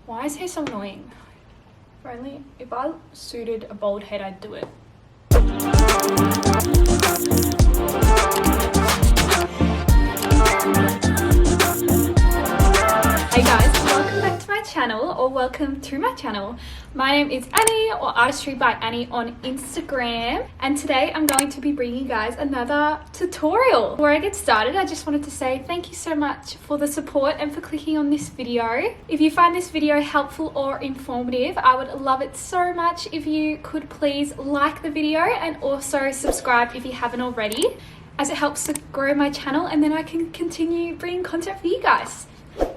Why is hair so annoying? If I suited a bald head, I'd do it. Hey guys, welcome back to my channel, or welcome to my channel. My name is Annie, or Artistry by Annie on Instagram, and today I'm going to be bringing you guys another tutorial. Before I get started, I just wanted to say thank you so much for the support and for clicking on this video. If you find this video helpful or informative, I would love it so much if you could please like the video and also subscribe if you haven't already, as it helps to grow my channel and then I can continue bringing content for you guys.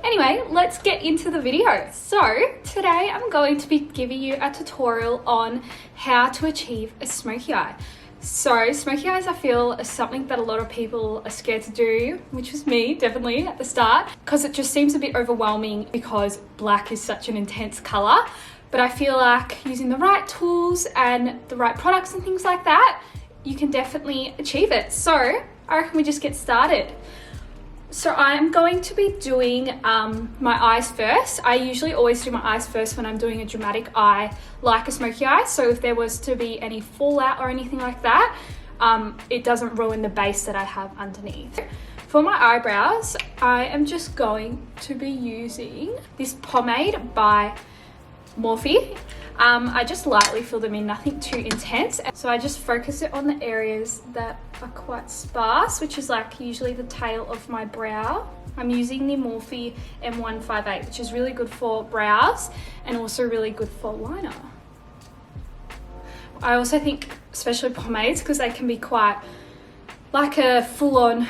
Anyway, let's get into the video. So today I'm going to be giving you a tutorial on how to achieve a smoky eye. So smoky eyes, I feel, is something that a lot of people are scared to do, which was me definitely at the start, because it just seems a bit overwhelming because black is such an intense color. But I feel like using the right tools and the right products and things like that, you can definitely achieve it. So I reckon we just get started. So I'm going to be doing my eyes first. I usually always do my eyes first when I'm doing a dramatic eye like a smoky eye. So if there was to be any fallout or anything like that, it doesn't ruin the base that I have underneath. For my eyebrows, I am just going to be using this pomade by Morphe. I just lightly fill them in, nothing too intense. So I just focus it on the areas that are quite sparse, which is like usually the tail of my brow. I'm using the Morphe M158, which is really good for brows and also really good for liner. I also think, especially pomades, because they can be quite like a full-on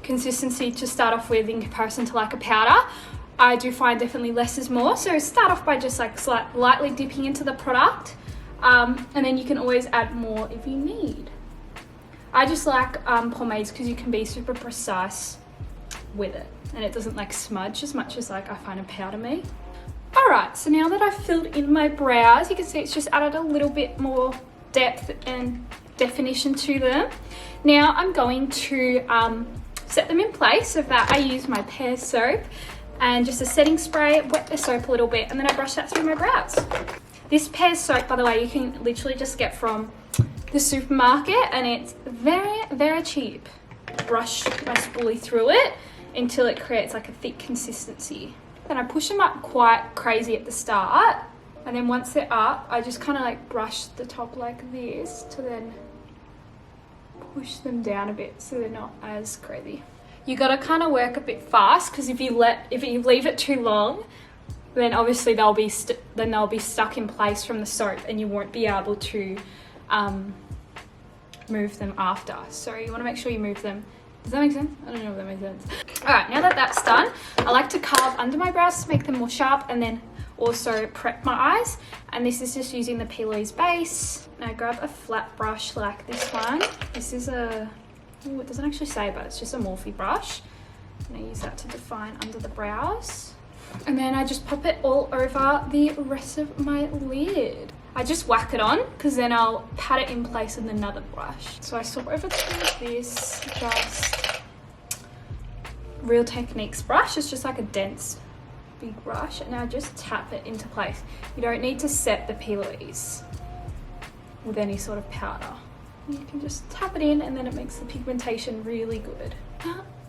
consistency to start off with in comparison to like a powder. I do find definitely less is more. So start off by just like lightly dipping into the product, and then you can always add more if you need. I just like pomades because you can be super precise with it and it doesn't like smudge as much as like I find a powder me. All right, so now that I've filled in my brows, you can see it's just added a little bit more depth and definition to them. Now I'm going to set them in place. So for that, I use my pear soap and just a setting spray, wet the soap a little bit, and then I brush that through my brows. This pear soap, by the way, you can literally just get from the supermarket, and it's very, very cheap. Brush my spoolie through it until it creates like a thick consistency. Then I push them up quite crazy at the start, and then once they're up, I just kind of like brush the top like this to then push them down a bit so they're not as crazy. You got to kind of work a bit fast, because if you leave it too long, then obviously they'll be stuck in place from the soap and you won't be able to move them after. So you want to make sure you move them. Does that make sense? I don't know if that makes sense. All right, now that that's done, I like to carve under my brows to make them more sharp and then also prep my eyes. And this is just using the Pilo's base. Now grab a flat brush like this one. This is it doesn't actually say, but it's just a Morphe brush. And I use that to define under the brows. And then I just pop it all over the rest of my lid. I just whack it on, because then I'll pat it in place with another brush. So I swap over to this just Real Techniques brush. It's just like a dense big brush, and I just tap it into place. You don't need to set the Pilo's with any sort of powder. You can just tap it in and then it makes the pigmentation really good.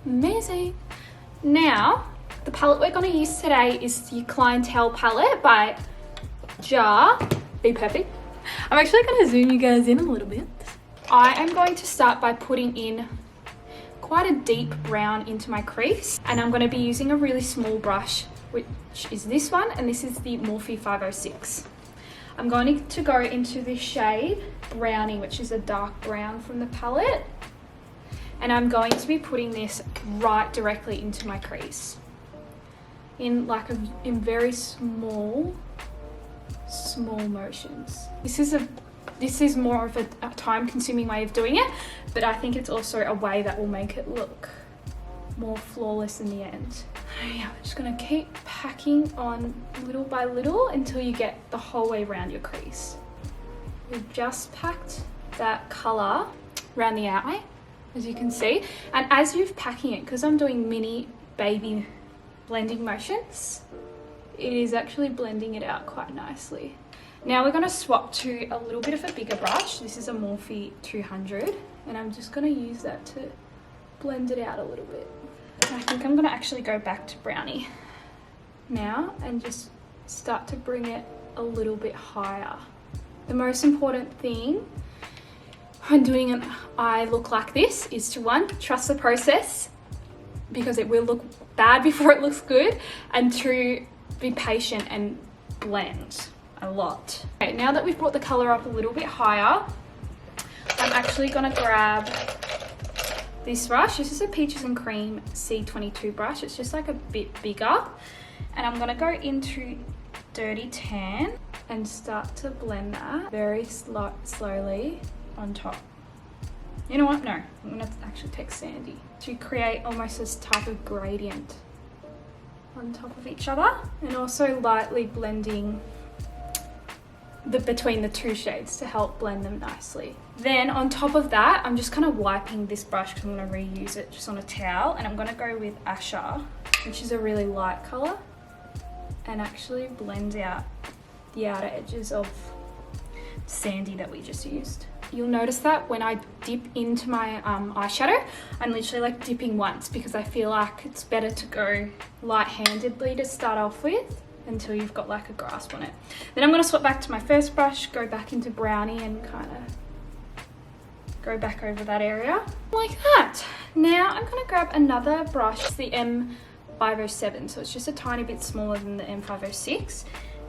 Amazing. Now, the palette we're going to use today is the Clientele palette by Jar. Be Perfect. I'm actually going to zoom you guys in a little bit. I am going to start by putting in quite a deep brown into my crease, and I'm going to be using a really small brush, which is this one, and this is the Morphe 506. I'm going to go into this shade Brownie, which is a dark brown from the palette, and I'm going to be putting this right directly into my crease in very small motions. This is more of a time-consuming way of doing it, but I think it's also a way that will make it look more flawless in the end. Yeah, I'm just gonna keep packing on little by little until you get the whole way around your crease. We've just packed that color around the eye, as you can see, and as you're packing it, because I'm doing mini baby blending motions, it is actually blending it out quite nicely. Now we're going to swap to a little bit of a bigger brush. This is a Morphe 200, and I'm just going to use that to blend it out a little bit. And I think I'm going to actually go back to Brownie now and just start to bring it a little bit higher. The most important thing when doing an eye look like this is to, one, trust the process, because it will look bad before it looks good, and two, be patient and blend a lot. Okay, now that we've brought the color up a little bit higher, I'm actually gonna grab this brush. This is a Peaches and Cream C22 brush. It's just like a bit bigger, and I'm gonna go into Dirty Tan and start to blend that very slowly on top. You know what? No, I'm gonna actually take Sandy to create almost this type of gradient on top of each other, and also lightly blending between the two shades to help blend them nicely. Then on top of that, I'm just kind of wiping this brush because I'm going to reuse it just on a towel, and I'm going to go with Asha, which is a really light color, and actually blend out the outer edges of Sandy that we just used. You'll notice that when I dip into my eyeshadow, I'm literally like dipping once, because I feel like it's better to go light-handedly to start off with until you've got like a grasp on it. Then I'm going to swap back to my first brush, go back into Brownie, and kind of go back over that area like that. Now I'm going to grab another brush, the M507, so it's just a tiny bit smaller than the M506,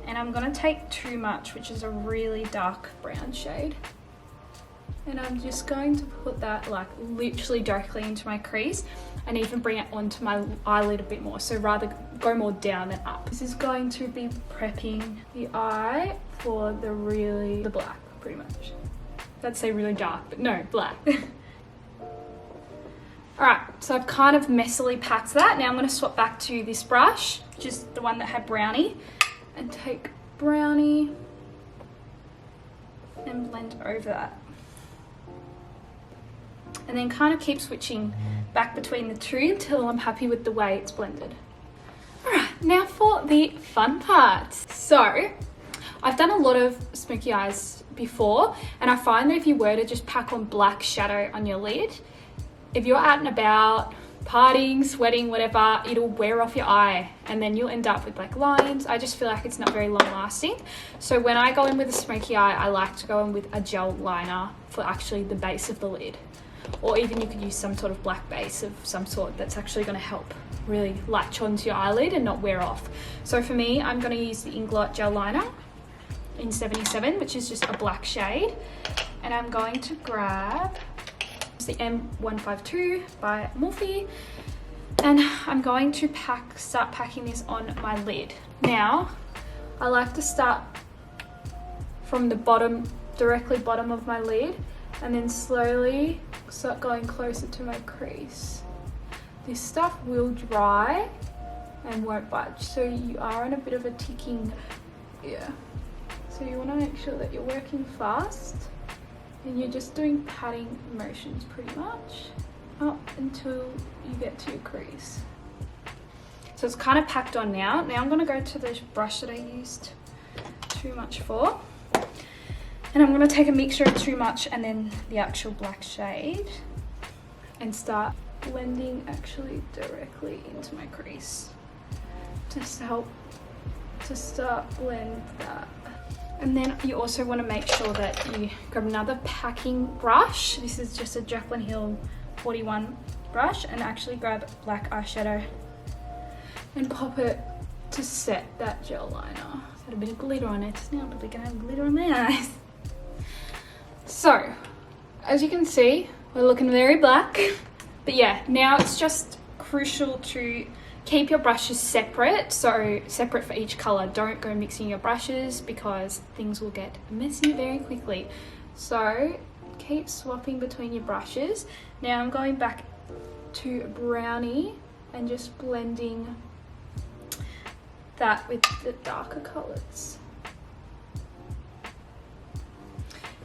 and I'm going to take Too Much, which is a really dark brown shade, and I'm just going to put that like literally directly into my crease, and even bring it onto my eyelid a bit more, so rather go more down than up. This is going to be prepping the eye for the black, pretty much. I'd say really dark, but no, black. Alright, so I've kind of messily packed that. Now I'm going to swap back to this brush, which is the one that had Brownie, and take Brownie and blend over that. And then kind of keep switching back between the two until I'm happy with the way it's blended. Alright, now for the fun part. So, I've done a lot of smoky eyes before, and I find that if you were to just pack on black shadow on your lid, if you're out and about, partying, sweating, whatever, it'll wear off your eye, and then you'll end up with like lines. I just feel like it's not very long lasting. So when I go in with a smoky eye, I like to go in with a gel liner for actually the base of the lid. Or even you could use some sort of black base of some sort that's actually going to help really latch onto your eyelid and not wear off. So for me, I'm going to use the Inglot gel liner in 77, which is just a black shade, and I'm going to grab the M152 by Morphe, and I'm going to start packing this on my lid. Now I like to start from the bottom, directly bottom of my lid, and then slowly start going closer to my crease. This stuff will dry and won't budge, so you are in a bit of a ticking, so you want to make sure that you're working fast, and you're just doing patting motions pretty much up until you get to your crease. So it's kind of packed on now. Now I'm going to go to the brush that I used Too Much for, and I'm going to take a mixture of Too Much and then the actual black shade and start blending actually directly into my crease, just to help to start blend that. And then you also want to make sure that you grab another packing brush. This is just a Jaclyn Hill 41 brush, and actually grab black eyeshadow and pop it to set that gel liner. It's got a bit of glitter on it. Now probably gonna have glitter on my eyes. So, as you can see, we're looking very black. But yeah, now it's just crucial to keep your brushes separate, so separate for each color. Don't go mixing your brushes because things will get messy very quickly. So keep swapping between your brushes. Now I'm going back to Brownie and just blending that with the darker colors.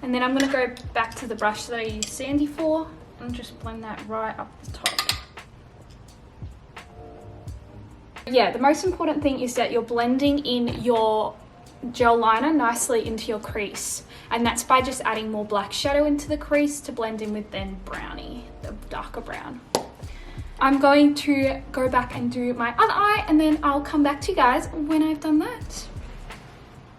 And then I'm going to go back to the brush that I used Sandy for and just blend that right up the top. Yeah, the most important thing is that you're blending in your gel liner nicely into your crease, and that's by just adding more black shadow into the crease to blend in with then brownie, the darker brown. I'm going to go back and do my other eye, and then I'll come back to you guys when I've done that.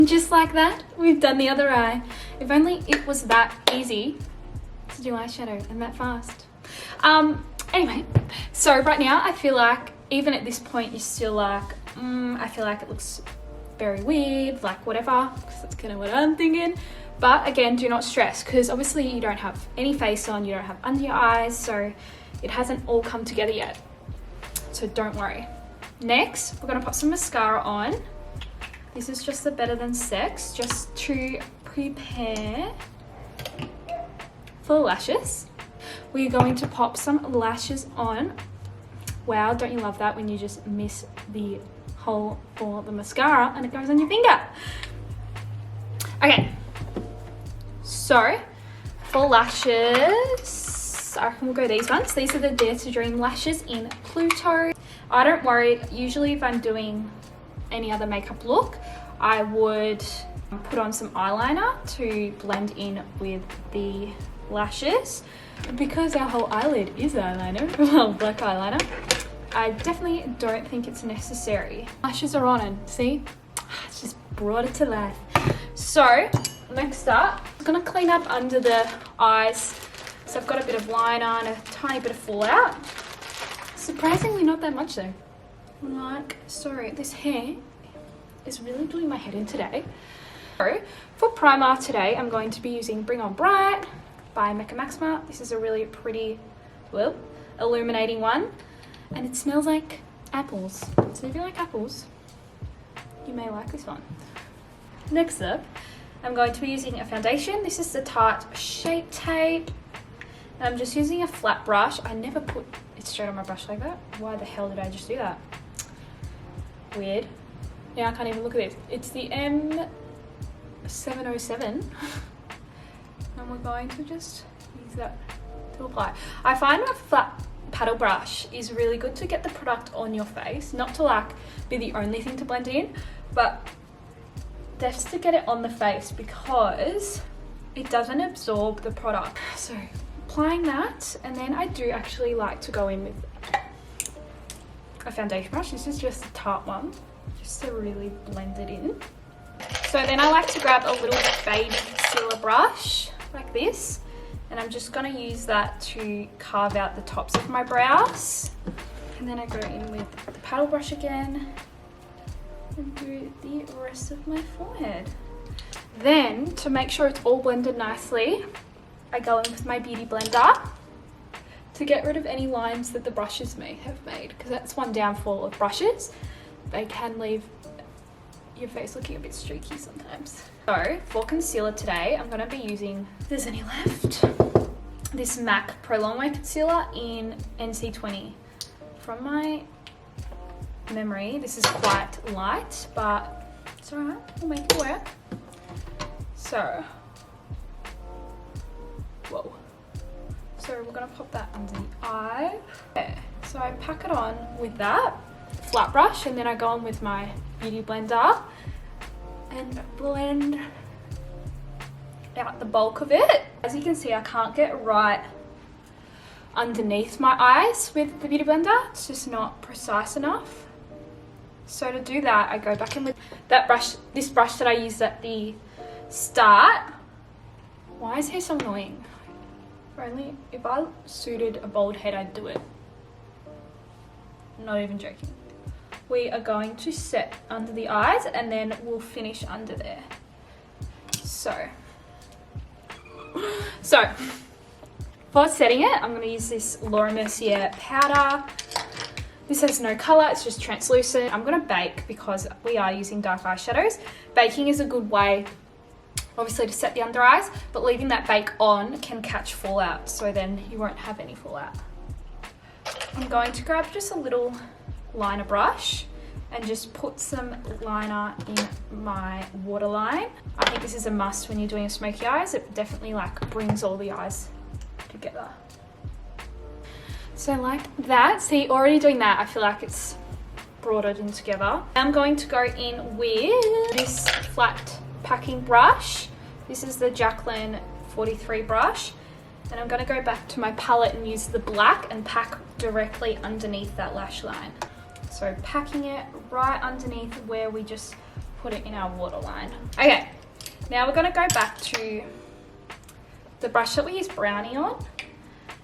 Just like that, we've done the other eye. If only it was that easy to do eyeshadow and that fast. Anyway, so right now I feel like even at this point you're still like, I feel like it looks very weird, like whatever, because that's kind of what I'm thinking. But again, do not stress, because obviously you don't have any face on, you don't have under your eyes, so it hasn't all come together yet. So don't worry. Next, we're gonna put some mascara on. This is just the Better Than Sex, just to prepare for lashes. We're going to pop some lashes on. Wow, don't you love that when you just miss the hole for the mascara and it goes on your finger? Okay, so for lashes, I reckon we'll go these ones. These are the Dare to Dream lashes in Pluto. I don't worry, usually if I'm doing any other makeup look, I would put on some eyeliner to blend in with the lashes. Because our whole eyelid is eyeliner, well, black eyeliner, I definitely don't think it's necessary. Lashes are on, and see, it's just brought it to life. So next up, I'm gonna clean up under the eyes. So I've got a bit of liner and a tiny bit of fallout. Surprisingly not that much though. I'm like, sorry, this hair is really doing my head in today. So for primer today, I'm going to be using Bring On Bright by Mecca Maxima. This is a really pretty, well, illuminating one, and it smells like apples. So if you like apples, you may like this one. Next up, I'm going to be using a foundation. This is the Tarte Shape Tape, and I'm just using a flat brush. I never put it straight on my brush like that. Why the hell did I just do that? Weird. Now I can't even look at it. It's the M707. And we're going to just use that to apply. I find a flat paddle brush is really good to get the product on your face, not to like be the only thing to blend in, but just to get it on the face because it doesn't absorb the product. So applying that, and then I do actually like to go in with a foundation brush. This is just a Tarte one, just to really blend it in. So then I like to grab a little baby concealer brush like this, and I'm just going to use that to carve out the tops of my brows. And then I go in with the paddle brush again and do the rest of my forehead. Then to make sure it's all blended nicely, I go in with my beauty blender to get rid of any lines that the brushes may have made, because that's one downfall of brushes. They can leave your face looking a bit streaky sometimes. So for concealer today, I'm going to be using, if there's any left, this MAC Pro Longwear Concealer in NC20. From my memory, this is quite light, but it's alright, we'll make it work. So, whoa. So we're going to pop that under the eye. Okay. So I pack it on with that flat brush, and then I go on with my beauty blender and blend out the bulk of it. As you can see, I can't get right underneath my eyes with the beauty blender. It's just not precise enough. So to do that, I go back in with that brush, this brush that I used at the start. Why is hair so annoying? If I suited a bald head, I'd do it. Not even joking. We are going to set under the eyes, and then we'll finish under there. So for setting it, I'm going to use this Laura Mercier powder. This has no color, it's just translucent. I'm going to bake because we are using dark eyeshadows. Baking is a good way, obviously, to set the under eyes, but leaving that bake on can catch fallout, so then you won't have any fallout. I'm going to grab just a little liner brush and just put some liner in my waterline. I think this is a must when you're doing a smoky eyes. It definitely like brings all the eyes together. So like that, see, already doing that, I feel like it's brought it in together. I'm going to go in with this flat packing brush. This is the Jacqueline 43 brush. And I'm going to go back to my palette and use the black and pack directly underneath that lash line. So packing it right underneath where we just put it in our waterline. Okay, now we're going to go back to the brush that we used brownie on,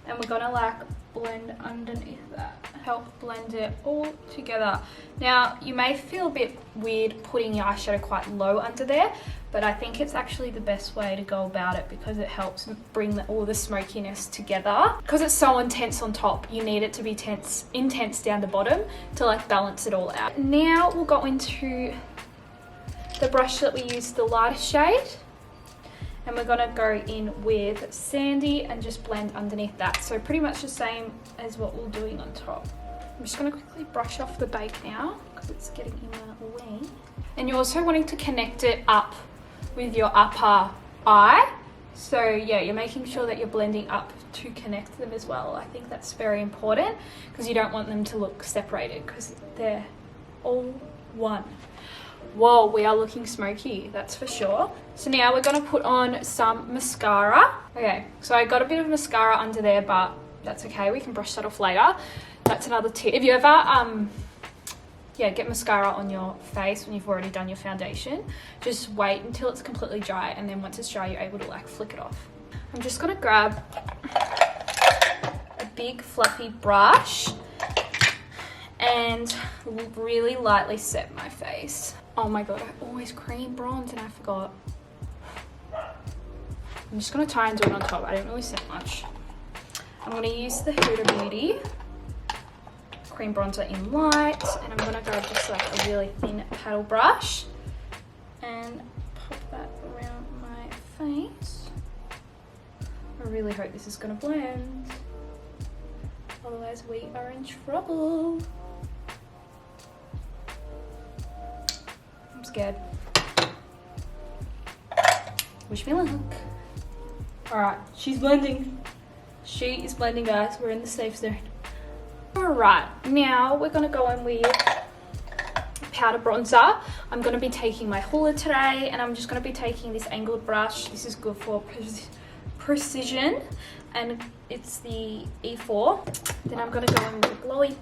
and we're going to like blend underneath that, help blend it all together. Now you may feel a bit weird putting your eyeshadow quite low under there, but I think it's actually the best way to go about it because it helps bring all the smokiness together. Because it's so intense on top, you need it to be intense down the bottom to like balance it all out. Now we'll go into the brush that we used, the lighter shade, and we're gonna go in with Sandy and just blend underneath that. So pretty much the same as what we're doing on top. I'm just gonna quickly brush off the bake now because it's getting in my way. And you're also wanting to connect it up with your upper eye. So yeah, you're making sure that you're blending up to connect them as well. I think that's very important because you don't want them to look separated because they're all one. Whoa, we are looking smoky, that's for sure. So now we're gonna put on some mascara. Okay, so I got a bit of mascara under there, but that's okay, we can brush that off later. That's another tip. If you ever get mascara on your face when you've already done your foundation, just wait until it's completely dry, and then once it's dry you're able to like flick it off. I'm just gonna grab a big fluffy brush and really lightly set my face. Oh my god, I always cream bronze and I forgot. I'm just gonna try and do it on top. I didn't really set much. I'm gonna use the Huda Beauty cream bronzer in light, and I'm gonna grab just like a really thin paddle brush and pop that around my face. I really hope this is gonna blend, otherwise we are in trouble. I'm scared. Wish me luck. Alright, she's blending. She is blending, guys. We're in the safe zone. Alright, now we're going to go in with powder bronzer. I'm going to be taking my Hoola today, and I'm just going to be taking this angled brush. This is good for precision, and it's the E4. Then I'm going to go in with the glowy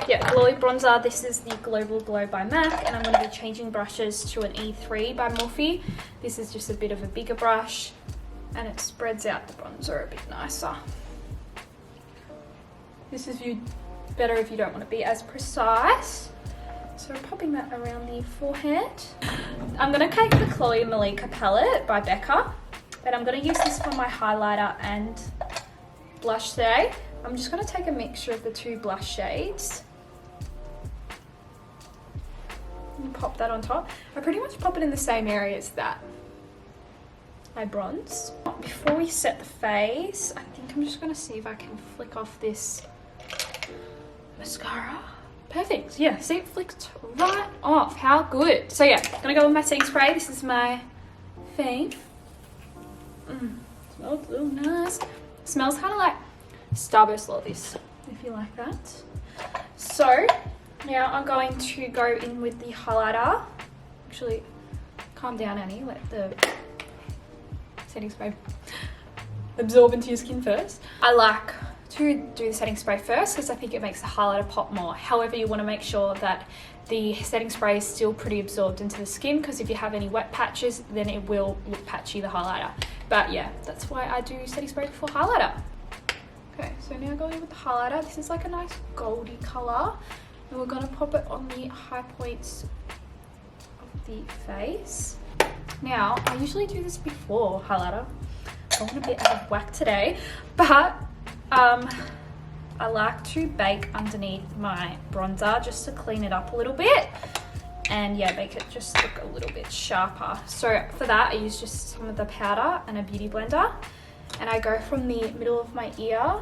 glowy bronzer. This is the Global Glow by MAC, and I'm going to be changing brushes to an E3 by Morphe. This is just a bit of a bigger brush, and it spreads out the bronzer a bit nicer. This is better if you don't want to be as precise. So popping that around the forehead. I'm going to take the Chloe Malika palette by Becca, and I'm going to use this for my highlighter and blush today. I'm just going to take a mixture of the two blush shades and pop that on top. I pretty much pop it in the same area as that I bronze. Before we set the face, I think I'm just going to see if I can flick off this mascara. Perfect. Yeah, see, it flicked right off. How good. So yeah, I'm gonna go with my setting spray. This is my fave. Smells so nice. Smells kind of like Starburst Lollies, if you like that. So now I'm going to go in with the highlighter. Actually, calm down, Annie. Let the setting spray absorb into your skin first. I like to do the setting spray first because I think it makes the highlighter pop more. However, you want to make sure that the setting spray is still pretty absorbed into the skin, because if you have any wet patches, then it will look patchy, the highlighter. But yeah, that's why I do setting spray before highlighter. Okay, so now going with the highlighter. This is like a nice goldy color, and we're gonna pop it on the high points of the face. Now, I usually do this before highlighter. I want a bit out of whack today, but I like to bake underneath my bronzer just to clean it up a little bit, and yeah, make it just look a little bit sharper. So for that, I use just some of the powder and a beauty blender, and I go from the middle of my ear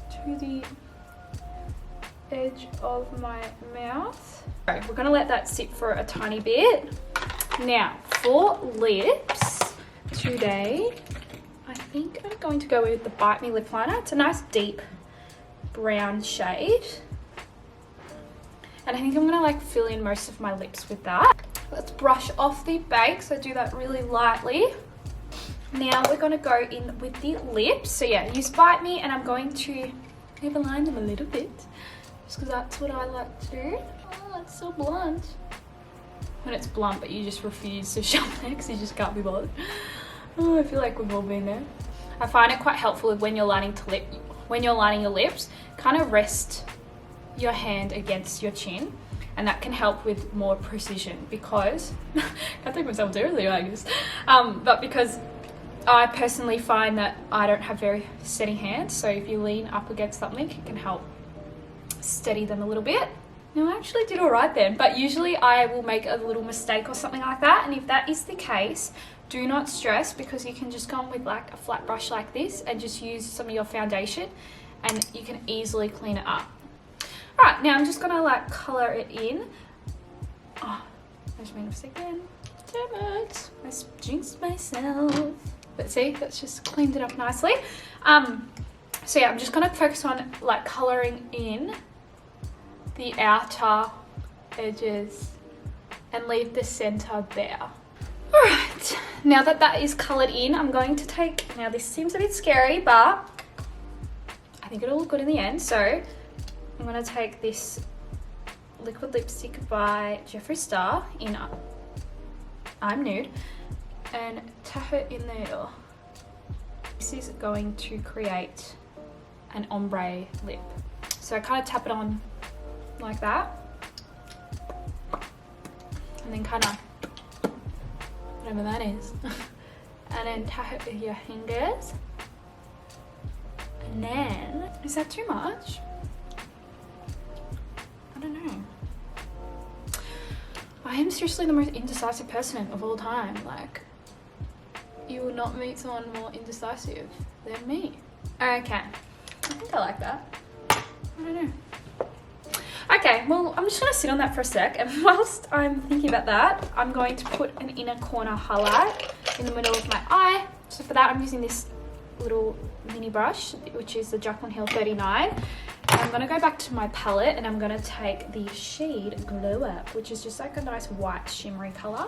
to the edge of my mouth. So we're gonna let that sit for a tiny bit. Now for lips today, I think I'm going to go with the Bite Me lip liner. It's a nice deep brown shade. And I think I'm gonna like fill in most of my lips with that. Let's brush off the bake, so do that really lightly. Now we're gonna go in with the lips. So yeah, use Bite Me, and I'm going to overline them a little bit, just because that's what I like to do. Oh, it's so blunt. When it's blunt, but you just refuse to sharpen it because you just can't be bothered. Oh, I feel like we've all been there. I find it quite helpful when you're lining your lips, kind of rest your hand against your chin, and that can help with more precision, because I can't take myself seriously, I guess. But because I personally find that I don't have very steady hands, so if you lean up against something, it can help steady them a little bit. No, I actually did all right then, but usually I will make a little mistake or something like that, and if that is the case, do not stress, because you can just go in with like a flat brush like this and just use some of your foundation, and you can easily clean it up. All right, now I'm just gonna like color it in. Oh, I just made a mistake again. Damn it, I jinxed myself. But see, that's just cleaned it up nicely. So yeah, I'm just gonna focus on like coloring in the outer edges and leave the center bare. All right, now that that is colored in, I'm going to take, now this seems a bit scary, but I think it'll look good in the end. So I'm gonna take this liquid lipstick by Jeffree Star in I'm Nude and tap it in there. This is going to create an ombre lip. So I kind of tap it on like that, and then kind of, whatever that is, and then tap it with your fingers. And then, is that too much? I don't know. I am seriously the most indecisive person of all time. Like, you will not meet someone more indecisive than me. Okay, I think I like that. I don't know. Okay, well, I'm just gonna sit on that for a sec, and whilst I'm thinking about that, I'm going to put an inner corner highlight in the middle of my eye. So for that, I'm using this little mini brush, which is the Jaclyn Hill 39. And I'm gonna go back to my palette, and I'm gonna take the shade Glow Up, which is just like a nice white shimmery color.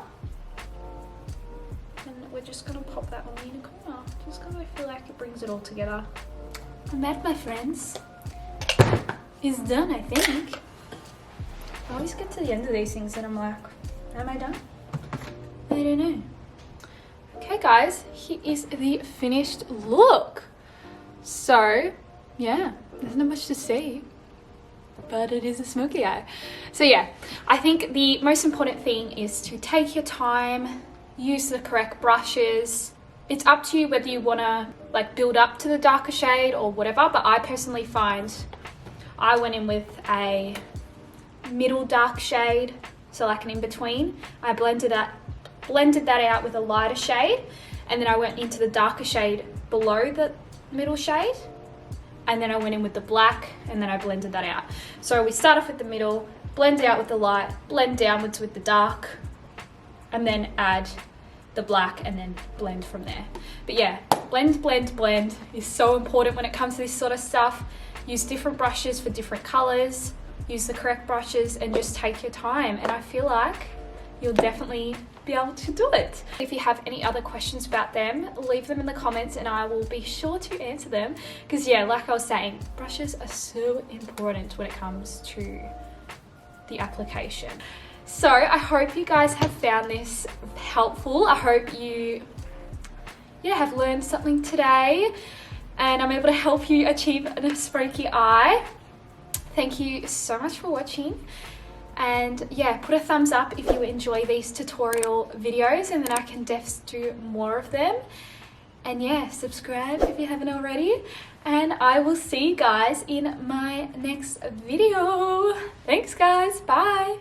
And we're just gonna pop that on the inner corner, just because I feel like it brings it all together. And that, my friends, is done, I think. I always get to the end of these things and I'm like, am I done? I don't know. Okay guys, here is the finished look. So yeah, there's not much to see, but it is a smoky eye. So yeah, I think the most important thing is to take your time, use the correct brushes. It's up to you whether you want to like build up to the darker shade or whatever, but I personally find I went in with a middle dark shade, so like an in-between. I blended that out with a lighter shade, and then I went into the darker shade below the middle shade, and then I went in with the black, and then I blended that out. So we start off with the middle, blend out with the light, blend downwards with the dark, and then add the black, and then blend from there. But yeah, blend, blend, blend is so important when it comes to this sort of stuff. Use different brushes for different colors, use the correct brushes, and just take your time. And I feel like you'll definitely be able to do it. If you have any other questions about them, leave them in the comments and I will be sure to answer them. Because yeah, like I was saying, brushes are so important when it comes to the application. So I hope you guys have found this helpful. I hope you have learned something today, and I'm able to help you achieve a smoky eye. Thank you so much for watching, and yeah, put a thumbs up if you enjoy these tutorial videos, and then I can do more of them. And yeah, subscribe if you haven't already, and I will see you guys in my next video. Thanks guys, bye.